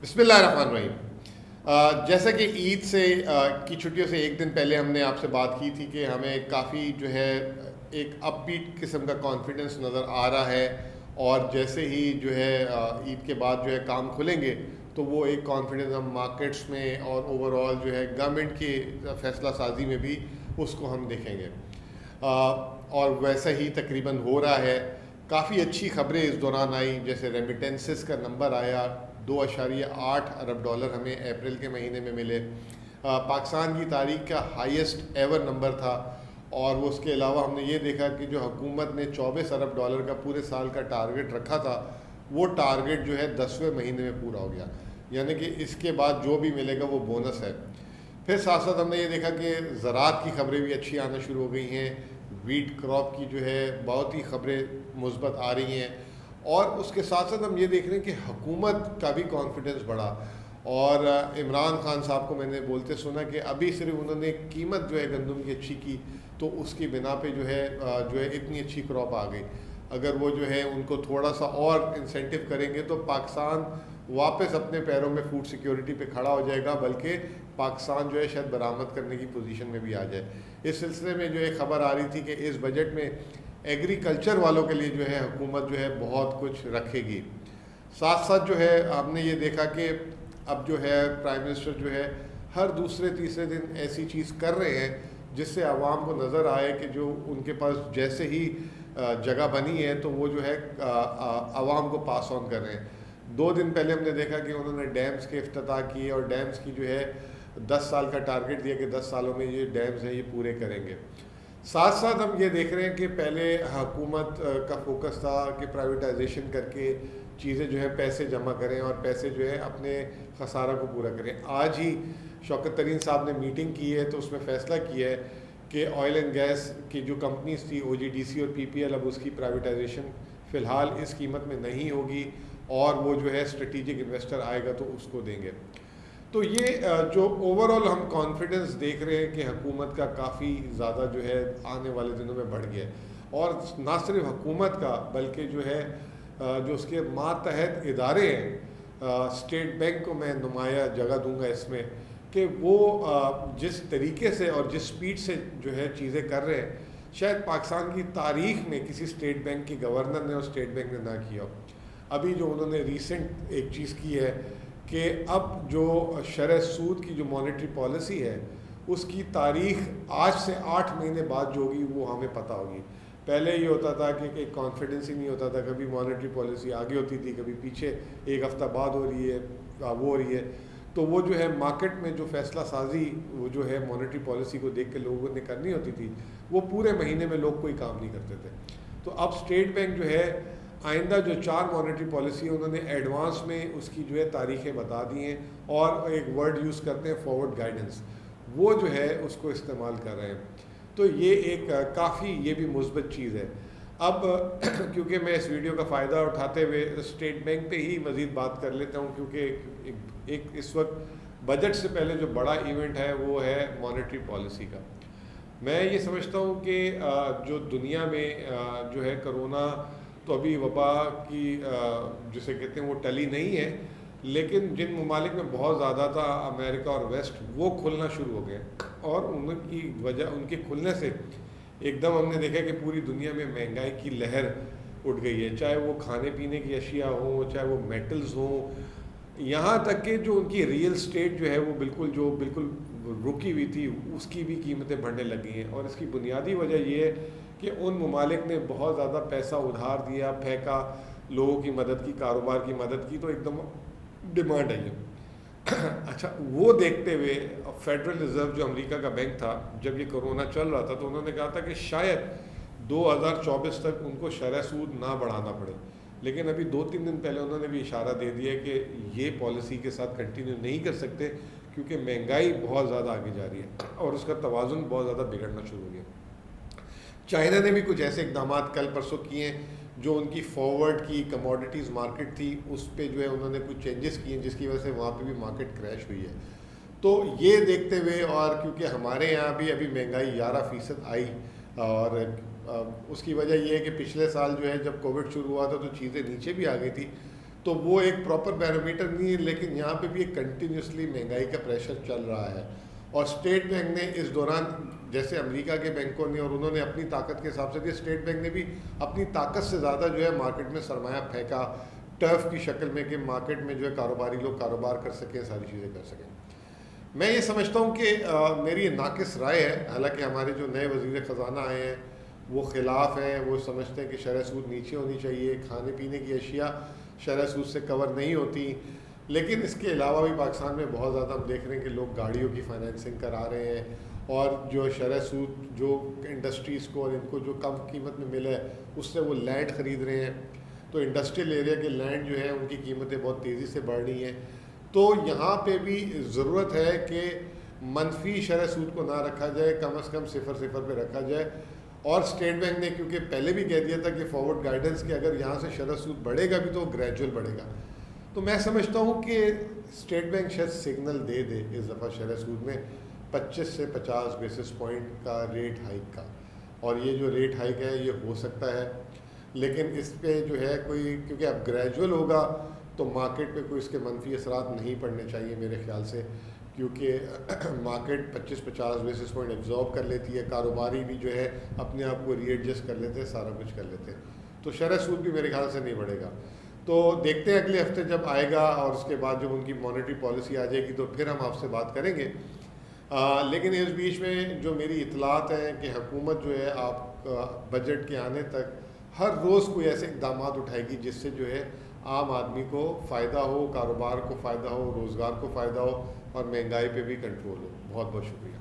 बिस्मिल्लाहिर्रहमानिर्रहीम। जैसा कि ईद से की छुट्टियों से एक दिन पहले हमने आपसे बात की थी कि हमें काफ़ी जो है एक अपबीट किस्म का कॉन्फिडेंस नज़र आ रहा है। और जैसे ही जो है ईद के बाद जो है काम खुलेंगे तो वो एक कॉन्फिडेंस हम मार्केट्स में और ओवरऑल जो है गवर्नमेंट की फ़ैसला साजी में भी उसको हम देखेंगे। और वैसा ही तकरीबन हो रहा है। काफ़ी अच्छी खबरें इस दौरान आई, जैसे रेमिटेंसेस का नंबर आया 2.8 अरब डॉलर हमें अप्रैल के महीने में मिले। पाकिस्तान की तारीख का हाईएस्ट एवर नंबर था। और वो उसके अलावा हमने ये देखा कि जो हुकूमत ने 24 अरब डॉलर का पूरे साल का टारगेट रखा था, वो टारगेट जो है 10वें महीने में पूरा हो गया। यानी कि इसके बाद जो भी मिलेगा वो बोनस है। फिर साथ साथ हमने ये देखा कि ज़राअत की खबरें भी अच्छी आना शुरू हो गई हैं। वीट क्रॉप की जो है बहुत ही खबरें मुस्बत आ रही हैं। और उसके साथ साथ हम ये देख रहे हैं कि हुकूमत का भी कॉन्फिडेंस बढ़ा। और इमरान खान साहब को मैंने बोलते सुना कि अभी सिर्फ उन्होंने कीमत जो है गंदम की अच्छी की, तो उसकी बिना पे जो है इतनी अच्छी क्रॉप आ गई। अगर वो जो है उनको थोड़ा सा और इंसेंटिव करेंगे तो पाकिस्तान वापस अपने पैरों में फूड सिक्योरिटी पे खड़ा हो जाएगा, बल्कि पाकिस्तान जो है शायद बरामद करने की पोजीशन में भी आ जाए। इस सिलसिले में जो एक ख़बर आ रही थी कि इस बजट में एग्रीकल्चर वालों के लिए जो है हुकूमत जो है बहुत कुछ रखेगी। साथ साथ जो है आपने ये देखा कि अब जो है प्राइम मिनिस्टर जो है हर दूसरे तीसरे दिन ऐसी चीज़ कर रहे हैं जिससे आवाम को नज़र आए कि जो उनके पास जैसे ही जगह बनी है तो वो जो है आवाम को पास ऑन कर रहे हैं। 2 दिन पहले हमने देखा कि उन्होंने डैम्स के इफ्तिताह किए और डैम्स की जो है 10 साल का टारगेट दिया कि 10 सालों में ये डैम्स हैं ये पूरे करेंगे। साथ साथ हम ये देख रहे हैं कि पहले हुकूमत का फोकस था कि प्राइवेटाइजेशन करके चीज़ें जो है पैसे जमा करें और पैसे जो है अपने खसारा को पूरा करें। आज ही शौकत तरीन साहब ने मीटिंग की है तो उसमें फ़ैसला किया है कि ऑयल एंड गैस की जो कंपनीज थी OGDC और PPL, अब उसकी प्राइवेटाइजेशन फ़िलहाल इस कीमत में नहीं होगी और वो जो है स्ट्रेटिजिक इन्वेस्टर आएगा तो उसको देंगे। तो ये जो ओवरऑल हम कॉन्फिडेंस देख रहे हैं कि हुकूमत का काफ़ी ज़्यादा जो है आने वाले दिनों में बढ़ गया है। और ना सिर्फ हुकूमत का बल्कि जो है जो उसके मातहत इदारे हैं, स्टेट बैंक को मैं नुमाया जगह दूंगा इसमें कि वो जिस तरीके से और जिस स्पीड से जो है चीज़ें कर रहे हैं, शायद पाकिस्तान की तारीख में किसी स्टेट बैंक के गवर्नर ने और स्टेट बैंक ने ना किया हो। अभी जो उन्होंने रीसेंट एक चीज़ की है कि अब जो शरह सूद की जो मॉनेटरी पॉलिसी है उसकी तारीख आज से 8 महीने बाद जो होगी वो हमें पता होगी। पहले ये होता था कि कॉन्फिडेंस ही नहीं होता था, कभी मॉनेटरी पॉलिसी आगे होती थी, कभी पीछे, एक हफ़्ता बाद हो रही है, वो हो रही है। तो वो जो है मार्केट में जो फैसला साजी वो जो है मॉनेटरी पॉलिसी को देख के लोगों ने करनी होती थी, वो पूरे महीने में लोग कोई काम नहीं करते थे। तो अब स्टेट बैंक जो है आइंदा जो 4 मॉनेटरी पॉलिसी है उन्होंने एडवांस में उसकी जो है तारीखें बता दी हैं और एक वर्ड यूज़ करते हैं फॉरवर्ड गाइडेंस, वो जो है उसको इस्तेमाल कर रहे हैं। तो ये एक काफ़ी ये भी मुस्बत चीज़ है। अब क्योंकि मैं इस वीडियो का फ़ायदा उठाते हुए स्टेट बैंक पे ही मज़ीद बात कर लेता हूँ, क्योंकि एक इस वक्त बजट से पहले जो बड़ा इवेंट है वो है मॉनेटरी पॉलिसी का। मैं ये समझता हूँ कि जो दुनिया में जो है कोरोना तो अभी वबा की जिसे कहते हैं वो टली नहीं है, लेकिन जिन ममालिक में बहुत ज़्यादा था अमेरिका और वेस्ट, वो खुलना शुरू हो गए और उनकी वजह उनके खुलने से एकदम हमने देखा कि पूरी दुनिया में महंगाई की लहर उठ गई है। चाहे वो खाने पीने की अशिया हो, चाहे वो मेटल्स हो, यहाँ तक कि जो उनकी रियल स्टेट जो है वो बिल्कुल रुकी हुई थी उसकी भी कीमतें बढ़ने लगी हैं। और इसकी बुनियादी वजह ये है कि उन ममालिक ने बहुत ज़्यादा पैसा उधार दिया, फेंका, लोगों की मदद की, कारोबार की मदद की, तो एकदम डिमांड आई है। अच्छा, वो देखते हुए फेडरल रिज़र्व जो अमेरिका का बैंक था, जब ये कोरोना चल रहा था तो उन्होंने कहा था कि शायद 2024 तक उनको शरह सूद ना बढ़ाना पड़े। लेकिन अभी 2-3 दिन पहले उन्होंने भी इशारा दे दिया कि ये पॉलिसी के साथ कंटिन्यू नहीं कर सकते क्योंकि महंगाई बहुत ज़्यादा आगे जा रही है और उसका तवाज़ुन बहुत ज़्यादा बिगड़ना शुरू हो गया। चाइना ने भी कुछ ऐसे इकदाम कल परसों किए हैं, जो उनकी फॉरवर्ड की कमोडिटीज़ मार्केट थी उस पर जो है उन्होंने कुछ चेंजेस किए हैं जिसकी वजह से वहाँ पे भी मार्केट क्रैश हुई है। तो ये देखते हुए और क्योंकि हमारे यहाँ भी अभी महंगाई 11% आई और उसकी वजह ये है कि पिछले साल जो है जब कोविड शुरू हुआ था तो चीज़ें नीचे भी आ गई थी, तो वो एक प्रॉपर बैरोमीटर नहीं है, लेकिन यहाँ पे भी एक कंटिन्यूसली महंगाई का प्रेशर चल रहा है। और स्टेट बैंक ने इस दौरान, जैसे अमेरिका के बैंकों ने और उन्होंने अपनी ताकत के हिसाब से दिया, स्टेट बैंक ने भी अपनी ताकत से ज़्यादा जो है मार्केट में सरमाया फेंका, टर्फ की शक्ल में, कि मार्केट में जो है कारोबारी लोग कारोबार कर सकें, सारी चीज़ें कर सकें। मैं ये समझता हूँ कि मेरी ये नाकिस राय है, हालांकि हमारे जो नए वज़ीर ख़जाना आए हैं वो ख़िलाफ़ हैं, वो समझते हैं कि शरह सूद नीचे होनी चाहिए, खाने पीने की अशिया शरह सूद से कवर नहीं होती। लेकिन इसके अलावा भी पाकिस्तान में बहुत ज़्यादा हम देख रहे हैं कि लोग गाड़ियों की फाइनेंसिंग करा रहे हैं, और जो शरह सूद जो इंडस्ट्रीज़ को और इनको जो कम कीमत में मिला है उससे वो लैंड ख़रीद रहे हैं। तो इंडस्ट्रियल एरिया के लैंड जो है उनकी कीमतें बहुत तेज़ी से बढ़ रही हैं। तो यहाँ पे भी ज़रूरत है कि मनफी शरह सूद को ना रखा जाए, कम से कम 0 पे रखा जाए। और स्टेट बैंक ने क्योंकि पहले भी कह दिया था कि फॉरवर्ड गाइडेंस कि अगर यहाँ से शरह सूद बढ़ेगा भी तो ग्रेजुअल बढ़ेगा, तो मैं समझता हूँ कि स्टेट बैंक शायद सिग्नल दे दे इस दफ़ा शरह सूद में 25 से 50 बेसिस पॉइंट का रेट हाइक का। और ये जो रेट हाइक है ये हो सकता है, लेकिन इस पे जो है कोई, क्योंकि अब ग्रेजुअल होगा तो मार्केट पे कोई इसके मनफी असरात नहीं पड़ने चाहिए मेरे ख्याल से, क्योंकि मार्केट 25-50 बेसिस पॉइंट एब्जॉर्ब कर लेती है, कारोबारी भी जो है अपने आप को रीएडजस्ट कर लेते हैं, सारा कुछ कर लेते हैं, तो शरह सूद भी मेरे ख्याल से नहीं बढ़ेगा। तो देखते हैं अगले हफ्ते जब आएगा और उसके बाद जब उनकी मॉनेटरी पॉलिसी आ जाएगी तो फिर हम आपसे बात करेंगे। लेकिन इस बीच में जो मेरी इतलात हैं कि हुकूमत जो है आप बजट के आने तक हर रोज़ कोई ऐसे इक़दाम उठाएगी जिससे जो है आम आदमी को फ़ायदा हो, कारोबार को फ़ायदा हो, रोज़गार को फ़ायदा हो और महंगाई पे भी कंट्रोल हो। बहुत बहुत शुक्रिया।